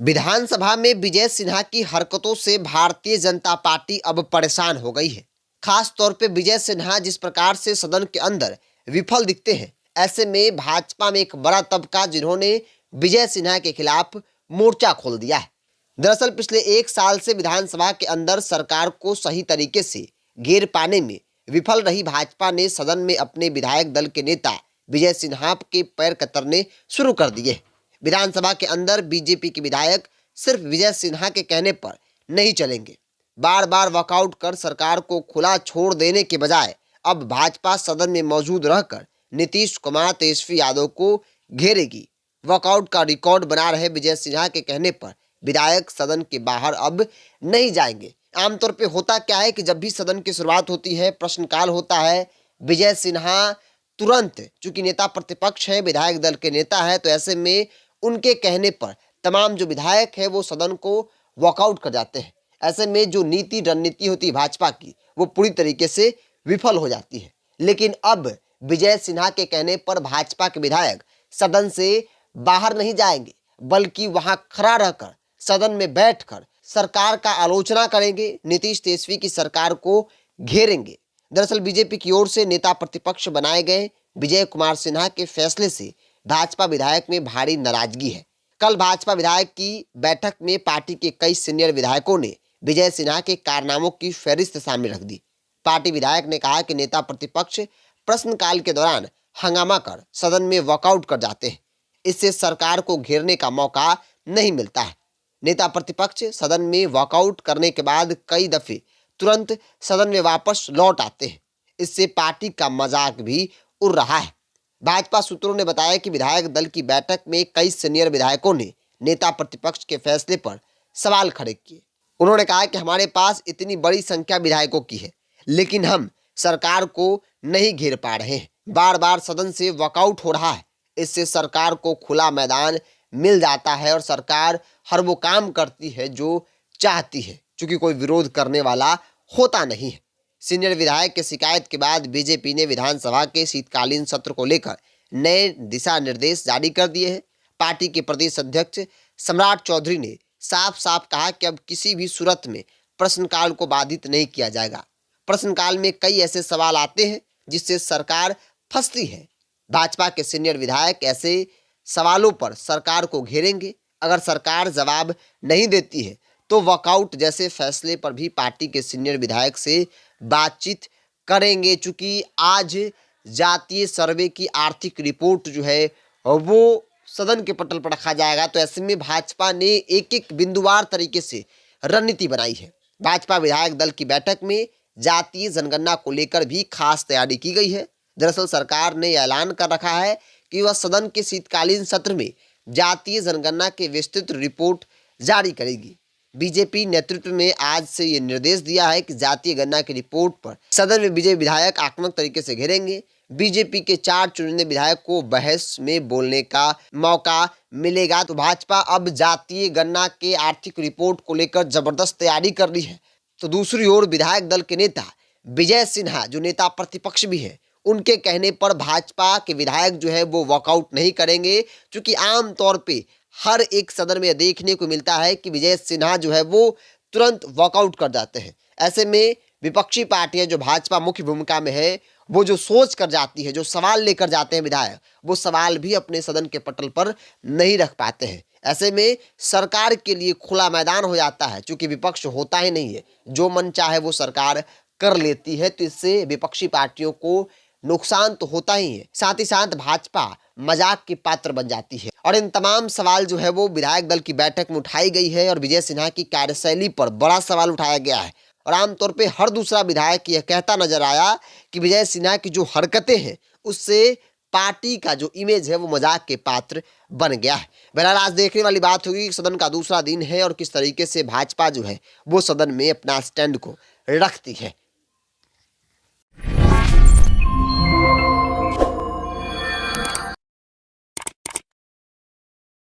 विधानसभा में विजय सिन्हा की हरकतों से भारतीय जनता पार्टी अब परेशान हो गई है। खास तौर पे विजय सिन्हा जिस प्रकार से सदन के अंदर विफल दिखते हैं, ऐसे में भाजपा में एक बड़ा तबका जिन्होंने विजय सिन्हा के खिलाफ मोर्चा खोल दिया है। दरअसल पिछले 1 साल से विधानसभा के अंदर सरकार को सही तरीके से घेर पाने में विफल रही भाजपा ने सदन में अपने विधायक दल के नेता विजय सिन्हा के पैर कतरने शुरू कर दिए। विधानसभा के अंदर बीजेपी के विधायक सिर्फ विजय सिन्हा के कहने पर नहीं चलेंगे। बार बार वॉकआउट कर सरकार को खुला छोड़ देने के बजाय अब भाजपा सदन में मौजूद रहकर नीतीश कुमार तेजस्वी यादव को घेरेगी। वॉकआउट का रिकॉर्ड बना रहे विजय सिन्हा के कहने पर विधायक सदन के बाहर अब नहीं जाएंगे। आमतौर पे होता क्या है कि जब भी सदन की शुरुआत होती है, प्रश्नकाल होता है, विजय सिन्हा तुरंत, चूंकि नेता प्रतिपक्ष है, विधायक दल के नेता है, तो ऐसे में उनके कहने पर तमाम जो विधायक है वो सदन को वॉकआउट कर जाते हैं। ऐसे में जो नीति रणनीति होती है भाजपा की, वो पूरी तरीके से विफल हो जाती है। लेकिन अब विजय सिन्हा के कहने पर भाजपा के विधायक सदन से बाहर नहीं जाएंगे, बल्कि वहां खड़ा रहकर सदन में बैठकर सरकार का आलोचना करेंगे, नीतीश तेजस्वी की सरकार को घेरेंगे। दरअसल बीजेपी की ओर से नेता प्रतिपक्ष बनाए गए विजय कुमार सिन्हा के फैसले से भाजपा विधायक में भारी नाराजगी है। कल भाजपा विधायक की बैठक में पार्टी के कई सीनियर विधायकों ने विजय सिन्हा के कारनामों की फहरिस्त सामने रख दी। पार्टी विधायक ने कहा कि नेता प्रतिपक्ष प्रश्नकाल के दौरान हंगामा कर सदन में वॉकआउट कर जाते हैं, इससे सरकार को घेरने का मौका नहीं मिलता है। नेता प्रतिपक्ष सदन में वॉकआउट करने के बाद कई दफे तुरंत सदन में वापस लौट आते हैं, इससे पार्टी का मजाक भी उड़ रहा है। भाजपा सूत्रों ने बताया कि विधायक दल की बैठक में कई सीनियर विधायकों ने नेता प्रतिपक्ष के फैसले पर सवाल खड़े किए। उन्होंने कहा कि हमारे पास इतनी बड़ी संख्या विधायकों की है, लेकिन हम सरकार को नहीं घेर पा रहे हैं। बार बार सदन से वॉकआउट हो रहा है, इससे सरकार को खुला मैदान मिल जाता है और सरकार हर वो काम करती है जो चाहती है, क्योंकि कोई विरोध करने वाला होता नहीं है। सीनियर विधायक के शिकायत के बाद बीजेपी ने विधानसभा के शीतकालीन सत्र को लेकर नए दिशा निर्देश जारी कर दिए हैं। पार्टी के प्रदेश अध्यक्ष सम्राट चौधरी ने साफ साफ कहा कि अब किसी भी सूरत में प्रश्नकाल को बाधित नहीं किया जाएगा। प्रश्नकाल में कई ऐसे सवाल आते हैं जिससे सरकार फंसती है। भाजपा के सीनियर विधायक ऐसे सवालों पर सरकार को घेरेंगे। अगर सरकार जवाब नहीं देती है तो वॉकआउट जैसे फैसले पर भी पार्टी के सीनियर विधायक से बातचीत करेंगे। चूंकि आज जातीय सर्वे की आर्थिक रिपोर्ट जो है वो सदन के पटल पर रखा जाएगा, तो ऐसे में भाजपा ने एक एक बिंदुवार तरीके से रणनीति बनाई है। भाजपा विधायक दल की बैठक में जातीय जनगणना को लेकर भी खास तैयारी की गई है। दरअसल सरकार ने ऐलान कर रखा है कि वह सदन के शीतकालीन सत्र में जातीय जनगणना के विस्तृत रिपोर्ट जारी करेगी। बीजेपी नेतृत्व में आज से ये निर्देश दिया है कि जातीय गणना की रिपोर्ट पर सदन में बीजेपी विधायक आक्रामक तरीके से घेरेंगे। बीजेपी के 4 चुनिंदे विधायक को बहस में बोलने का मौका मिलेगा। तो भाजपा अब जातीय गणना के आर्थिक रिपोर्ट को लेकर जबरदस्त तैयारी कर रही है। तो दूसरी ओर विधायक दल के नेता विजय सिन्हा, जो नेता प्रतिपक्ष भी है, उनके कहने पर भाजपा के विधायक जो है वो वॉकआउट नहीं करेंगे, क्योंकि आमतौर पे हर एक सदन में देखने को मिलता है कि विजय सिन्हा जो है वो तुरंत वॉकआउट कर जाते हैं। ऐसे में विपक्षी पार्टियां जो भाजपा मुख्य भूमिका में है, वो जो सोच कर जाती है, जो सवाल लेकर जाते हैं विधायक, वो सवाल भी अपने सदन के पटल पर नहीं रख पाते हैं। ऐसे में सरकार के लिए खुला मैदान हो जाता है, क्योंकि विपक्ष होता ही नहीं है, जो मन चाहे वो सरकार कर लेती है। तो इससे विपक्षी पार्टियों को नुकसान तो होता ही है, साथ ही साथ भाजपा मजाक के पात्र बन जाती है। और इन तमाम सवाल जो है वो विधायक दल की बैठक में उठाई गई है और विजय सिन्हा की कार्यशैली पर बड़ा सवाल उठाया गया है। और आमतौर पे हर दूसरा विधायक यह कहता नजर आया कि विजय सिन्हा की जो हरकतें हैं उससे पार्टी का जो इमेज है वो मजाक के पात्र बन गया है। बहरहाल आज देखने वाली बात होगी कि सदन का दूसरा दिन है और किस तरीके से भाजपा जो है वो सदन में अपना स्टैंड को रखती है।